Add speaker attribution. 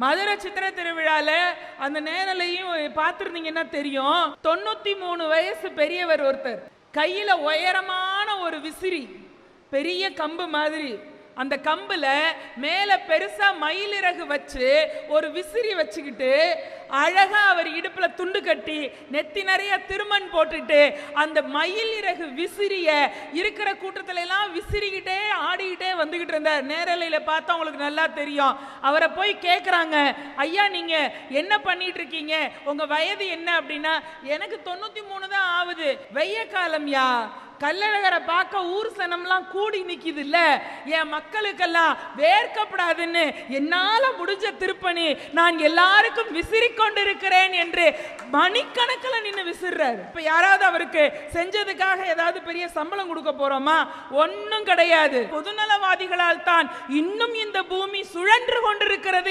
Speaker 1: மதுரை சித்திரை திருவிழால அந்த நேரலையும் பார்த்துருந்தீங்கன்னா தெரியும். 93 வயசு பெரியவர் ஒருத்தர் கையில உயரமான ஒரு விசிறி, பெரிய கம்பு மாதிரி, அந்த கம்புல மேல பெருசா மயிலிறகு வச்சு ஒரு விசிறி வச்சுக்கிட்டு அழகா அவர் இடுப்புல துண்டு கட்டி நெத்தி நிறைய திருமண் போட்டுட்டு அந்த மயிலிறகு விசிறிய இருக்கிற கூட்டத்துல எல்லாம் விசிறிக்கிட்டே ஆடிக்கிட்டே வந்துகிட்டு இருந்தார். நேரலையில பார்த்தா உங்களுக்கு நல்லா தெரியும். அவரை போய் கேட்குறாங்க, ஐயா நீங்க என்ன பண்ணிட்டு இருக்கீங்க, உங்க வயது என்ன அப்படின்னா, எனக்கு 93 தான் ஆகுது, வெய்ய காலம்யா, கள்ளழகரை பார்க்க ஊர் சனம்லாம் கூடி நிக்குது இல்ல, என் மக்களுக்கெல்லாம் வேர்க்கப்படாதுன்னு என்னால முடிஞ்ச திருப்பணி நான் எல்லாருக்கும் விசிறி கொண்டிருக்கிறேன் என்று மணிக்கணக்கில் நின்று விசிறாரு. இப்ப யாராவது அவருக்கு செஞ்சதுக்காக ஏதாவது பெரிய சம்பளம் கொடுக்க போறோமா? ஒன்னும் கிடையாது. பொதுநலவாதிகளால் தான் இன்னும் இந்த பூமி சுழன்று கொண்டிருக்கிறது